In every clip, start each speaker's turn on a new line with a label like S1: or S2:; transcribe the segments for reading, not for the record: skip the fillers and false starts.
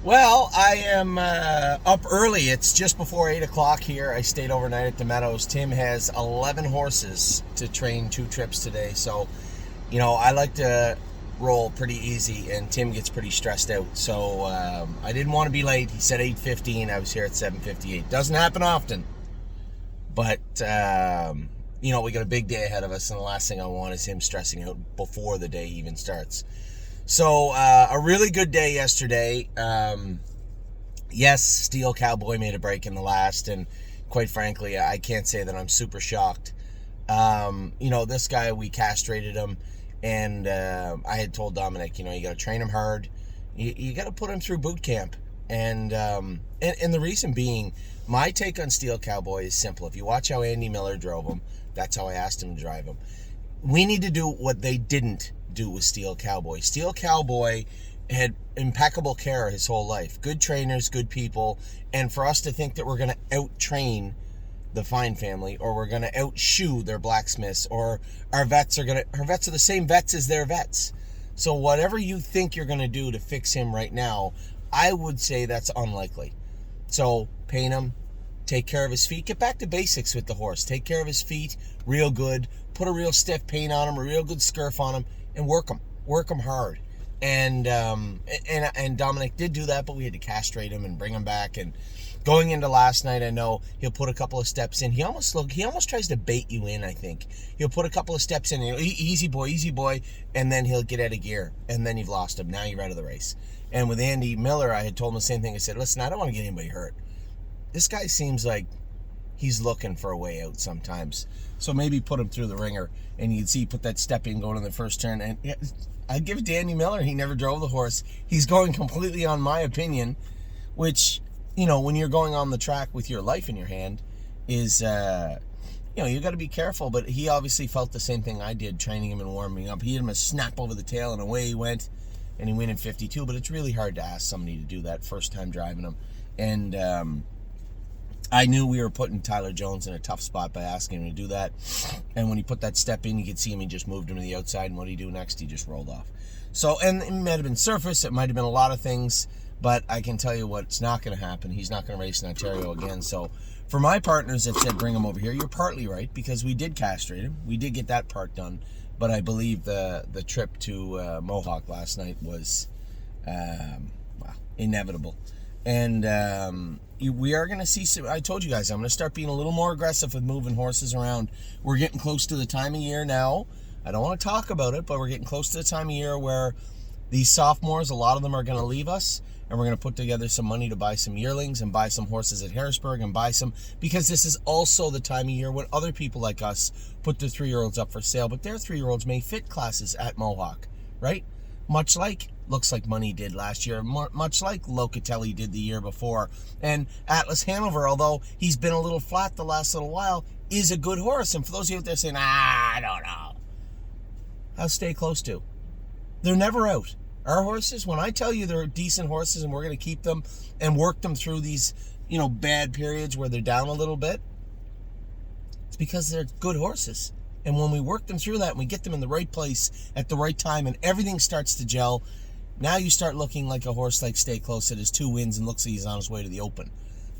S1: Well, I am up early. It's just before 8 o'clock here. I stayed overnight at the Meadows. Tim has 11 horses to train 2 trips today. So, I like to roll pretty easy, and Tim gets pretty stressed out. So, I didn't want to be late. He said 8:15. I was here at 7:58. Doesn't happen often. But, we got a big day ahead of us, and the last thing I want is him stressing out before the day even starts. So, a really good day yesterday. Yes, Steel Cowboy made a break in the last, and quite frankly, I can't say that I'm super shocked. This guy, we castrated him, and I had told Dominic, you got to train him hard. You got to put him through boot camp. And the reason being, my take on Steel Cowboy is simple. If you watch how Andy Miller drove him, that's how I asked him to drive him. We need to do what they didn't do with Steel Cowboy. Steel Cowboy had impeccable care his whole life. Good trainers, good people. And for us to think that we're going to out-train the Fine family, or we're going to out-shoe their blacksmiths, or our vets are the same vets as their vets. So whatever you think you're going to do to fix him right now, I would say that's unlikely. So paint him, take care of his feet, get back to basics with the horse. Take care of his feet real good, put a real stiff paint on him, a real good scurf on him, and work him hard. And Dominic did do that, but we had to castrate him and bring him back. And going into last night, I know he'll put a couple of steps in. He almost tries to bait you in. I think he'll put a couple of steps in. Easy boy, and then he'll get out of gear, and then you've lost him. Now you're out of the race. And with Andy Miller, I had told him the same thing. I said, listen, I don't want to get anybody hurt. This guy seems like he's looking for a way out sometimes. So maybe put him through the ringer, and you'd see put that step in going in the first turn. And I'd give it to Andy Miller. He never drove the horse. He's going completely on my opinion, which, when you're going on the track with your life in your hand, is, you got to be careful. But he obviously felt the same thing I did, training him and warming up. He hit him a snap over the tail, and away he went, and he went in 52. But it's really hard to ask somebody to do that first time driving him. And I knew we were putting Tyler Jones in a tough spot by asking him to do that. And when he put that step in, you could see him. He just moved him to the outside. And what did he do next? He just rolled off. So, and it might have been surface. It might have been a lot of things. But I can tell you what's not going to happen. He's not going to race in Ontario again. So, for my partners that said bring him over here, you're partly right. Because we did castrate him. We did get that part done. But I believe the trip to Mohawk last night was inevitable. And we are going to see some. I told you guys I'm going to start being a little more aggressive with moving horses around. We're getting close to the time of year now. I don't want to talk about it, but we're getting close to the time of year where these sophomores, a lot of them are going to leave us, and we're going to put together some money to buy some yearlings and buy some horses at Harrisburg and buy some, because this is also the time of year when other people like us put their 3-year-olds up for sale, but their 3-year-olds may fit classes at Mohawk, right? Much like Looks Like Money did last year, much like Locatelli did the year before. And Atlas Hanover, although he's been a little flat the last little while, is a good horse. And for those of you out there saying, I don't know, I'll stay close to. They're never out. Our horses, when I tell you they're decent horses and we're going to keep them and work them through these, bad periods where they're down a little bit, it's because they're good horses. And when we work them through that and we get them in the right place at the right time and everything starts to gel, now you start looking like a horse like Stay Close that has 2 wins and looks like he's on his way to the Open.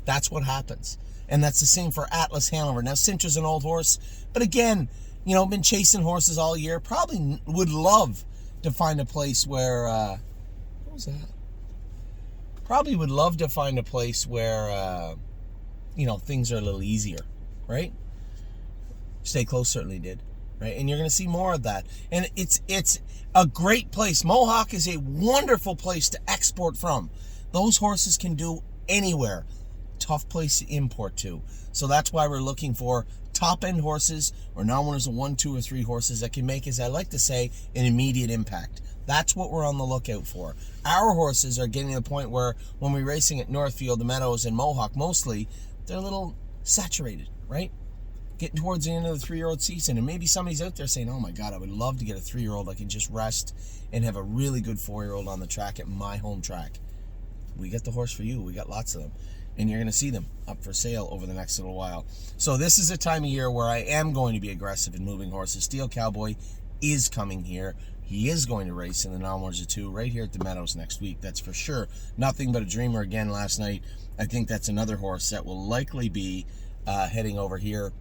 S1: That's what happens. And that's the same for Atlas Hanover. Now, Cintra's an old horse, but again, been chasing horses all year. Probably would love to find a place where, what was that? Probably would love to find a place where, things are a little easier, right? Stay Close certainly did, right? And you're going to see more of that. And it's a great place. Mohawk is a wonderful place to export from. Those horses can do anywhere. Tough place to import to. So that's why we're looking for top-end horses, or non-winners of 1, 2, or 3 horses that can make, as I like to say, an immediate impact. That's what we're on the lookout for. Our horses are getting to the point where when we're racing at Northfield, the Meadows, and Mohawk mostly, they're a little saturated, right? Getting towards the end of the 3-year-old season, and maybe somebody's out there saying, oh my God, I would love to get a 3-year-old I can just rest and have a really good 4-year-old on the track at my home track. We got the horse for you. We got lots of them. And you're going to see them up for sale over the next little while. So this is a time of year where I am going to be aggressive in moving horses. Steel Cowboy is coming here. he is going to race in the Nommers of 2 right here at the Meadows next week. That's for sure. Nothing But a Dreamer again last night. I think that's another horse that will likely be heading over here.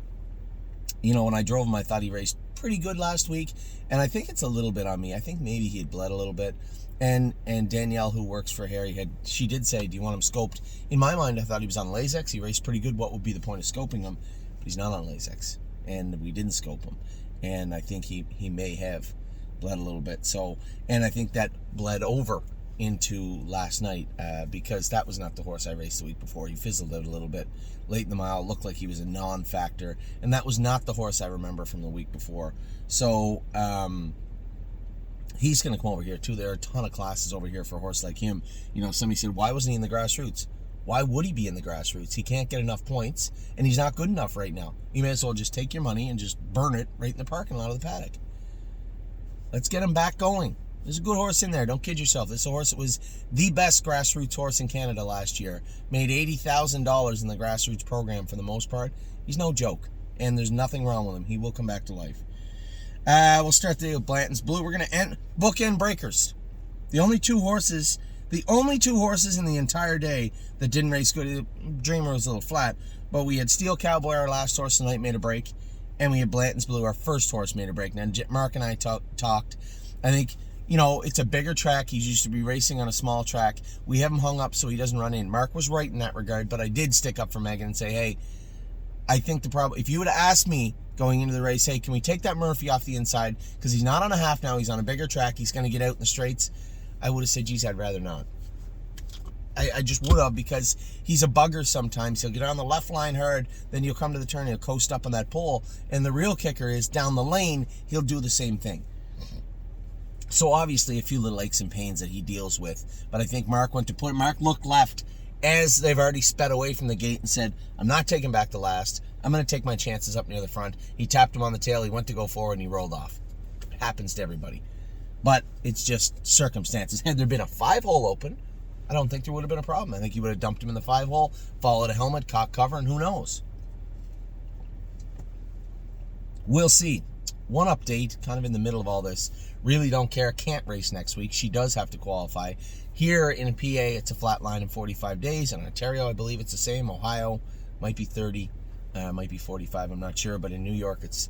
S1: You know, when I drove him, I thought he raced pretty good last week, and I think it's a little bit on me. I think maybe he had bled a little bit. And Danielle, who works for Harry, she did say, do you want him scoped? In my mind, I thought he was on Lasix. He raced pretty good. What would be the point of scoping him? But he's not on Lasix, and we didn't scope him. And I think he may have bled a little bit. So, and I think that bled over into last night because that was not the horse I raced the week before. He fizzled out a little bit late in the mile. Looked like he was a non-factor, and that was not the horse I remember from the week before. So he's going to come over here too. There are a ton of classes over here for a horse like him. You know, somebody said, why wasn't he in the grassroots? Why would he be in the grassroots? He can't get enough points, and he's not good enough right now. You may as well just take your money and just burn it right in the parking lot of the paddock. Let's get him back going. There's a good horse in there. Don't kid yourself. This is a horse that was the best grassroots horse in Canada last year. Made $80,000 in the grassroots program for the most part. He's no joke, and there's nothing wrong with him. He will come back to life. We'll start the day with Blanton's Blue. We're going to bookend breakers. The only two horses in the entire day that didn't race good. Dreamer was a little flat, but we had Steel Cowboy, our last horse tonight, made a break, and we had Blanton's Blue, our first horse, made a break. Now, Mark and I talked. I think, you know, it's a bigger track. He's used to be racing on a small track. We have him hung up so he doesn't run in. Mark was right in that regard, but I did stick up for Megan and say, hey, I think the problem, if you would have asked me going into the race, hey, can we take that Murphy off the inside? Because he's not on a half now. He's on a bigger track. He's going to get out in the straights. I would have said, geez, I'd rather not. I just would have, because he's a bugger sometimes. He'll get on the left line hard, then you'll come to the turn, he'll coast up on that pole. And the real kicker is down the lane, he'll do the same thing. So obviously a few little aches and pains that he deals with. But I think Mark looked left as they've already sped away from the gate and said, I'm not taking back the last. I'm going to take my chances up near the front. He tapped him on the tail. He went to go forward and he rolled off. It happens to everybody. But it's just circumstances. Had there been a 5-hole open, I don't think there would have been a problem. I think he would have dumped him in the 5-hole, followed a helmet, caught cover, and who knows? We'll see. One update, kind of in the middle of all this. Really don't care. Can't race next week. She does have to qualify. Here in PA, it's a flat line in 45 days. In Ontario, I believe it's the same. Ohio might be 30, might be 45. I'm not sure. But in New York, it's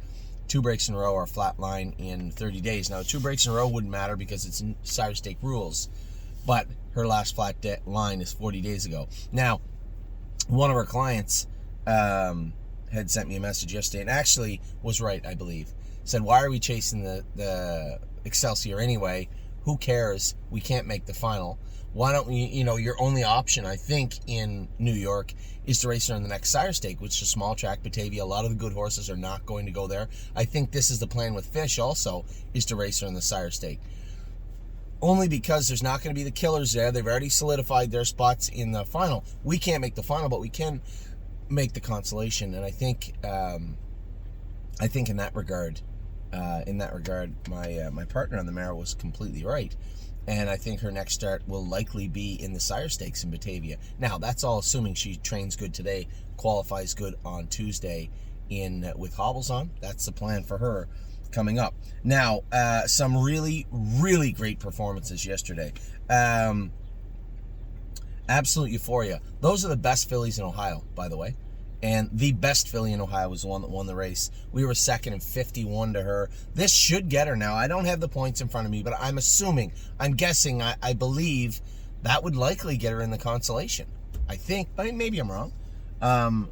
S1: 2 breaks in a row or a flat line in 30 days. Now, 2 breaks in a row wouldn't matter because it's Sire Stake rules. But her last flat line is 40 days ago. Now, one of our clients had sent me a message yesterday and actually was right, I believe. Said, why are we chasing the Excelsior anyway? Who cares? We can't make the final. Why don't we, your only option, I think, in New York is to race her in the next Sire Stake, which is a small track, Batavia. A lot of the good horses are not going to go there. I think this is the plan with Fish also, is to race her in the Sire Stake. Only because there's not going to be the killers there. They've already solidified their spots in the final. We can't make the final, but we can make the consolation. And I think in that regard, my partner on the mare was completely right. And I think her next start will likely be in the Sire Stakes in Batavia. Now, that's all assuming she trains good today, qualifies good on Tuesday with hobbles on. That's the plan for her coming up. Now, some really, really great performances yesterday. Absolute euphoria. Those are the best fillies in Ohio, by the way. And the best filly in Ohio was the one that won the race. We were second and 51 to her. This should get her now. I don't have the points in front of me, but I'm guessing, I believe that would likely get her in the consolation. I think, but maybe I'm wrong. I'll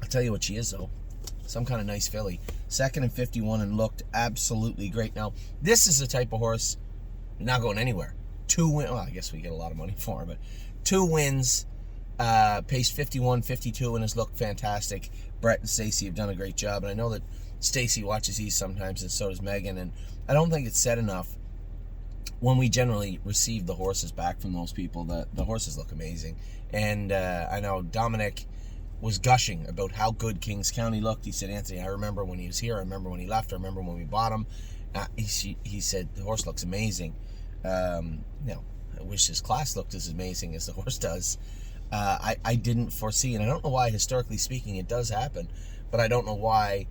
S1: tell you what she is, though. Some kind of nice filly. Second and 51 and looked absolutely great. Now, this is the type of horse not going anywhere. 2 wins. Well, I guess we get a lot of money for her, but 2 wins. Paced 51-52 and has looked fantastic. Brett and Stacy have done a great job, and I know that Stacy watches these sometimes, and so does Megan, and I don't think it's said enough when we generally receive the horses back from those people. The horses look amazing, and I know Dominic was gushing about how good Kings County looked. He said, Anthony, I remember when he was here, I remember when he left, I remember when we bought him. He said the horse looks amazing. I wish his class looked as amazing as the horse does. I didn't foresee, and I don't know why, historically speaking, it does happen, but I don't know why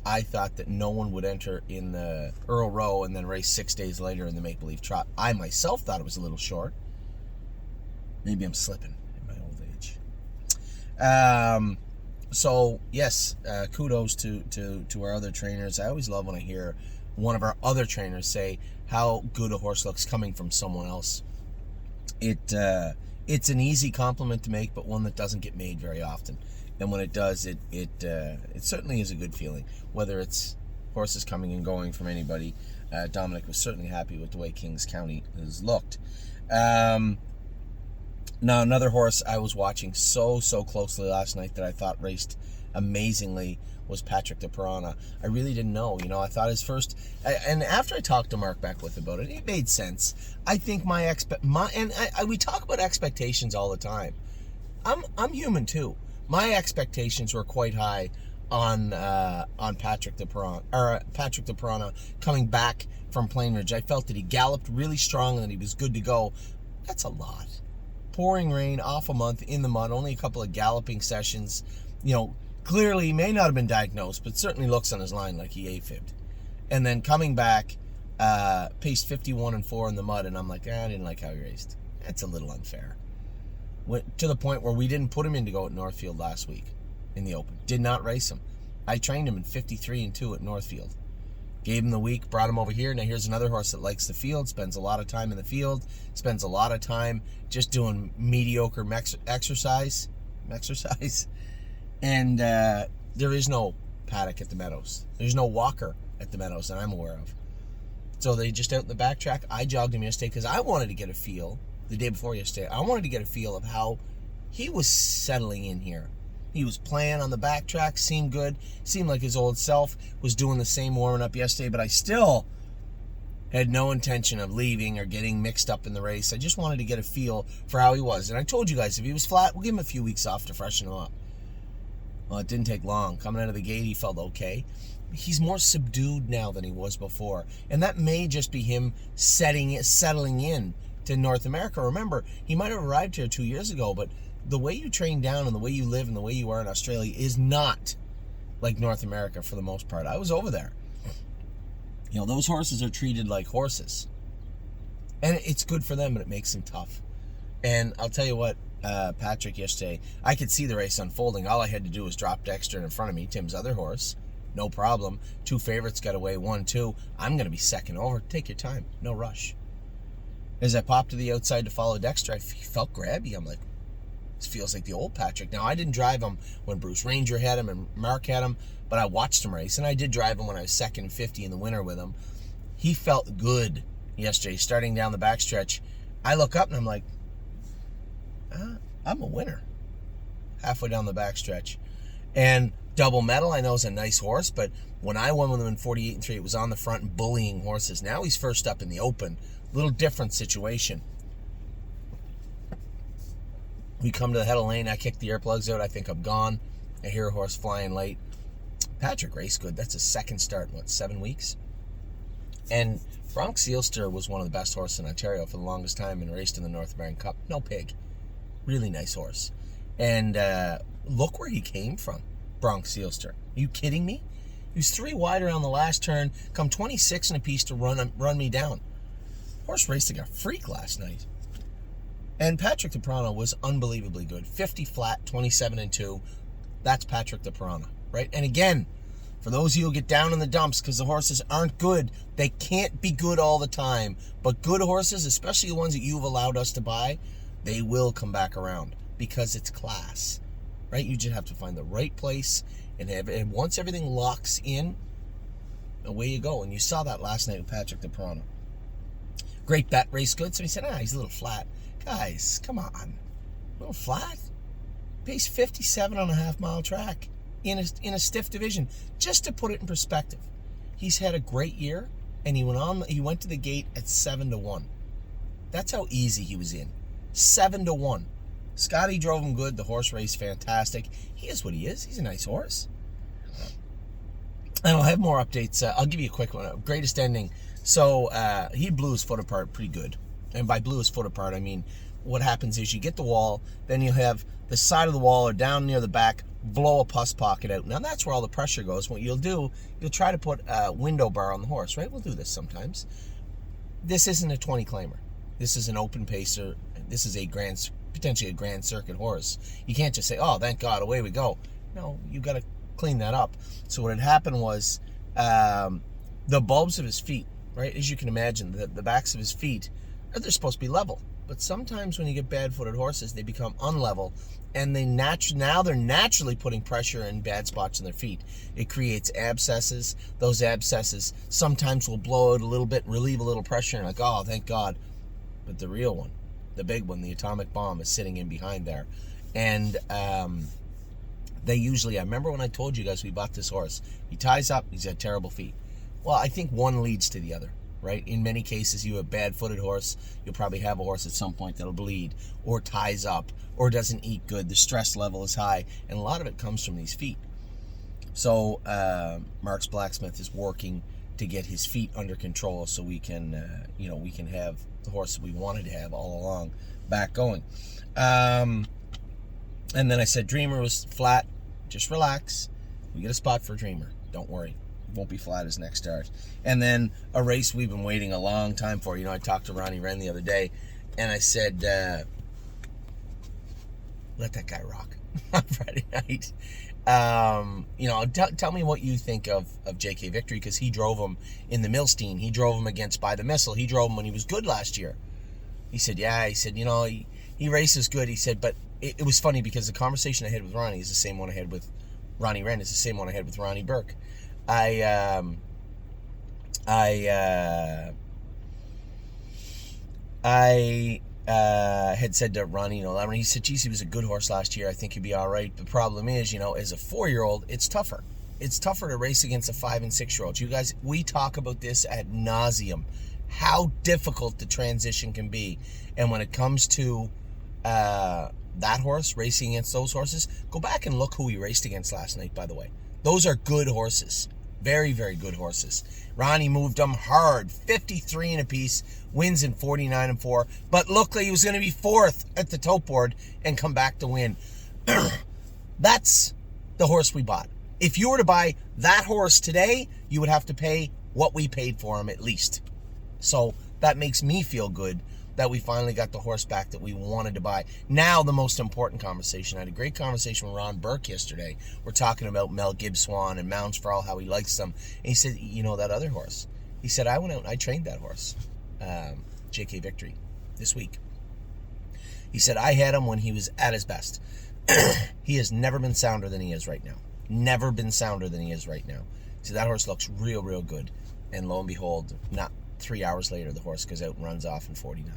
S1: I thought that no one would enter in the Earl Row and then race 6 days later in the Make Believe Trot. I myself thought it was a little short. Maybe I'm slipping in my old age. So yes, kudos to our other trainers. I always love when I hear one of our other trainers say how good a horse looks coming from someone else. It's an easy compliment to make, but one that doesn't get made very often. And when it does, it certainly is a good feeling. Whether it's horses coming and going from anybody, Dominic was certainly happy with the way Kings County has looked. Now, another horse I was watching so closely last night that I thought raced amazingly was Patrick the Piranha. I really didn't know. I thought his first... And after I talked to Mark Beckwith about it, it made sense. I think we talk about expectations all the time. I'm human too. My expectations were quite high on Patrick the Piranha coming back from Plain Ridge. I felt that he galloped really strong and that he was good to go. That's a lot. Pouring rain, off a month, in the mud, only a couple of galloping sessions. Clearly he may not have been diagnosed, but certainly looks on his line like he AFib'd. And then coming back, paced 51-4 in the mud, and I'm like, I didn't like how he raced. That's a little unfair. Went to the point where we didn't put him in to go at Northfield last week in the Open. Did not race him. I trained him in 53-2 at Northfield. Gave him the week, brought him over here. Now here's another horse that likes the field, spends a lot of time in the field, spends a lot of time just doing mediocre exercise. And there is no paddock at the Meadows. There's no walker at the Meadows that I'm aware of. So they just out in the backtrack. I jogged him yesterday because I wanted to get a feel, the day before yesterday, I wanted to get a feel of how he was settling in here. He was playing on the backtrack, seemed good, seemed like his old self, was doing the same warming up yesterday, but I still had no intention of leaving or getting mixed up in the race. I just wanted to get a feel for how he was. And I told you guys, if he was flat, we'll give him a few weeks off to freshen him up. Well, it didn't take long. Coming out of the gate, he felt okay. He's more subdued now than he was before. And that may just be him settling in to North America. Remember, he might have arrived here 2 years ago, but the way you train down and the way you live and the way you are in Australia is not like North America for the most part. I was over there. Those horses are treated like horses. And it's good for them, but it makes them tough. And I'll tell you what, Patrick yesterday, I could see the race unfolding. All I had to do was drop Dexter in front of me, Tim's other horse. No problem. 2 favorites got away, 1-2. I'm going to be second over. Take your time. No rush. As I popped to the outside to follow Dexter, I felt grabby. I'm like, this feels like the old Patrick. Now, I didn't drive him when Bruce Ranger had him and Mark had him, but I watched him race, and I did drive him when I was second 50 in the winter with him. He felt good yesterday, starting down the backstretch. I look up, and I'm like, I'm a winner. Halfway down the backstretch. And Double Medal, I know, is a nice horse, but when I won with him in 48-3, it was on the front and bullying horses. Now he's first up in the Open. Little different situation. We come to the head of lane. I kick the earplugs out. I think I'm gone. I hear a horse flying late. Patrick raced good. That's his second start in, 7 weeks? And Bronx Sealster was one of the best horses in Ontario for the longest time and raced in the North American Cup. No pig. Really nice horse. And look where he came from, Bronx Sealster. Are you kidding me? He was 3 wide around the last turn, come 26 and a piece to run me down. Horse raced like a freak last night. And Patrick the Piranha was unbelievably good. 50 flat, 27-2. That's Patrick the Piranha, right? And again, for those of you who get down in the dumps because the horses aren't good, they can't be good all the time. But good horses, especially the ones that you've allowed us to buy, they will come back around because it's class, right? You just have to find the right place, and once everything locks in, away you go. And you saw that last night with Patrick the Piranha. Great bet, race good. So he said, he's a little flat. Guys, come on. A little flat. Pace 57.5 mile track in a stiff division. Just to put it in perspective, he's had a great year, and he went to the gate at 7-1. That's how easy he was in. 7-1. Scotty drove him good. The horse raced fantastic. He is what he is. He's a nice horse. And I'll have more updates. I'll give you a quick one. Greatest ending. So he blew his foot apart pretty good. And by blew his foot apart, I mean what happens is you get the wall, then you'll have the side of the wall or down near the back blow a pus pocket out. Now that's where all the pressure goes. What you'll do, you'll try to put a window bar on the horse, right? We'll do this sometimes. This isn't a 20 claimer. This is an open pacer. This is potentially a grand circuit horse. You can't just say, oh, thank God, away we go. No, you got to clean that up. So what had happened was the bulbs of his feet, right? As you can imagine, the backs of his feet, they're supposed to be level. But sometimes when you get bad-footed horses, they become unlevel, and now they're naturally putting pressure in bad spots in their feet. It creates abscesses. Those abscesses sometimes will blow out a little bit, relieve a little pressure, and like, oh, thank God. But the real one, the big one, the atomic bomb, is sitting in behind there. And they usually, I remember when I told you guys we bought this horse, he ties up, he's got terrible feet. Well, I think one leads to the other. Right? In many cases, you have a bad-footed horse. You'll probably have a horse at some point that'll bleed or ties up or doesn't eat good. The stress level is high, and a lot of it comes from these feet. So Mark's Blacksmith is working to get his feet under control so we can, we can have the horse that we wanted to have all along back going. And then I said Dreamer was flat. Just relax. We get a spot for Dreamer. Don't worry. Won't be flat as next start. And then a race we've been waiting a long time for. I talked to Ronnie Wren the other day, and I said, let that guy rock on Friday night. Tell me what you think of JK Victory, because he drove him in the Milstein. He drove him against By the Missile. He drove him when he was good last year. He said, yeah. He said, he races good. He said, but it was funny because the conversation I had with Ronnie is the same one I had with Ronnie Wren. Is the same one I had with Ronnie Burke. I had said to Ronnie, he said, geez, he was a good horse last year. I think he'd be all right. The problem is, as a 4-year-old, it's tougher. It's tougher to race against a 5- and 6-year-old. You guys, we talk about this ad nauseum, how difficult the transition can be. And when it comes to that horse, racing against those horses, go back and look who he raced against last night, by the way. Those are good horses. Very, very good horses. Ronnie moved them hard. 53 and a piece, wins in 49 and 4. But looked like he was going to be 4th at the tote board and come back to win. That's the horse we bought. If you were to buy that horse today, you would have to pay what we paid for him at least. So that makes me feel good that we finally got the horse back that we wanted to buy. Now, the most important conversation. I had a great conversation with Ron Burke yesterday. We're talking about Mel Gibbswan and Mounds for All, how he likes them. And he said, that other horse. He said, I went out and I trained that horse, JK Victory, this week. He said, I had him when he was at his best. He has never been sounder than he is right now. Never been sounder than he is right now. So that horse looks real, real good. And lo and behold, not 3 hours later, the horse goes out and runs off in 49.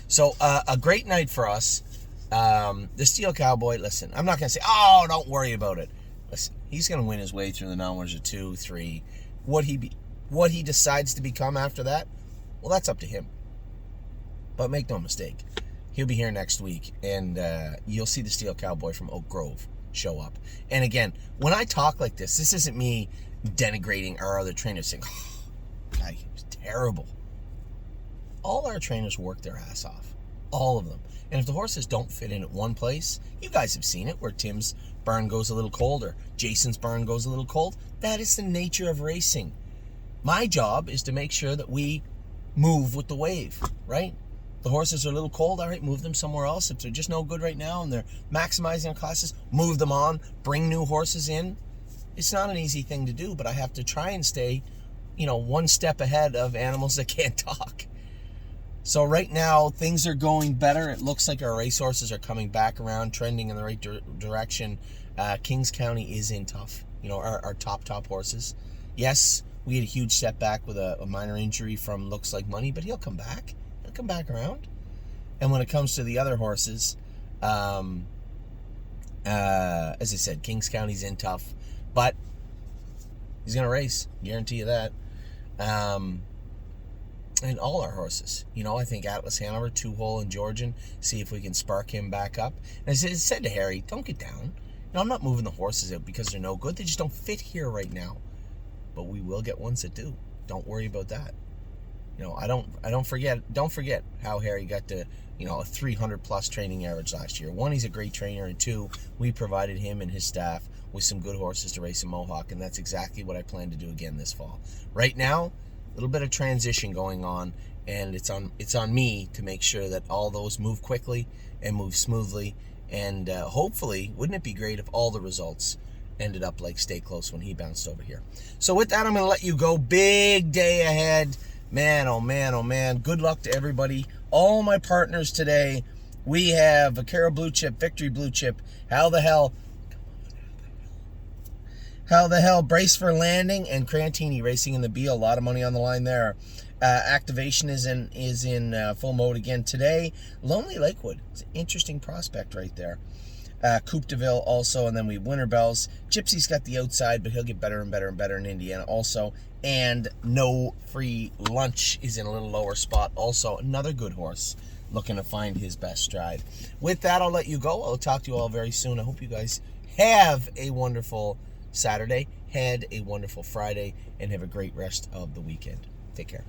S1: So a great night for us. The Steel Cowboy, listen, I'm not going to say, oh, don't worry about it. Listen, he's going to win his way through the non-winners of 2, 3. What he decides to become after that, well, that's up to him. But make no mistake, he'll be here next week, and you'll see the Steel Cowboy from Oak Grove show up. And again, when I talk like this isn't me denigrating our other trainers, saying, oh, God, he was terrible. All our trainers work their ass off. All of them. And if the horses don't fit in at one place, you guys have seen it, where Tim's burn goes a little cold or Jason's burn goes a little cold. That is the nature of racing. My job is to make sure that we move with the wave, right? The horses are a little cold, all right, move them somewhere else. If they're just no good right now and they're maximizing their classes, move them on, bring new horses in. It's not an easy thing to do, but I have to try and stay, one step ahead of animals that can't talk. So right now, things are going better. It looks like our racehorses are coming back around, trending in the right direction. Kings County is in tough. Our top horses. Yes, we had a huge setback with a minor injury from Looks Like Money, but he'll come back. He'll come back around. And when it comes to the other horses, as I said, Kings County's in tough, but he's going to race. Guarantee you that. And all our horses, I think Atlas Hanover, 2-hole, and Georgian, see if we can spark him back up. And I said to Harry, don't get down. I'm not moving the horses out because they're no good. They just don't fit here right now. But we will get ones that do. Don't worry about that. Don't forget how Harry got to, a 300 plus training average last year. One, he's a great trainer, and two, we provided him and his staff with some good horses to race in Mohawk, and that's exactly what I plan to do again this fall. Right now, a little bit of transition going on, and it's on me to make sure that all those move quickly and move smoothly, and hopefully, wouldn't it be great if all the results ended up like Stay Close when he bounced over here. So with that, I'm going to let you go. Big day ahead. Man, oh man, oh man. Good luck to everybody. All my partners today. We have Vaquero Blue Chip, Victory Blue Chip, How the Hell, Brace for Landing, and Crantini racing in the B. A lot of money on the line there. Activation is in full mode again today. Lonely Lakewood. It's an interesting prospect right there. Coupe de Ville also, and then we have Winter Bells. Gypsy's got the outside, but he'll get better and better and better in Indiana also. And No Free Lunch is in a little lower spot also. Another good horse looking to find his best stride. With that, I'll let you go. I'll talk to you all very soon. I hope you guys have a wonderful Saturday, had a wonderful Friday, and have a great rest of the weekend. Take care.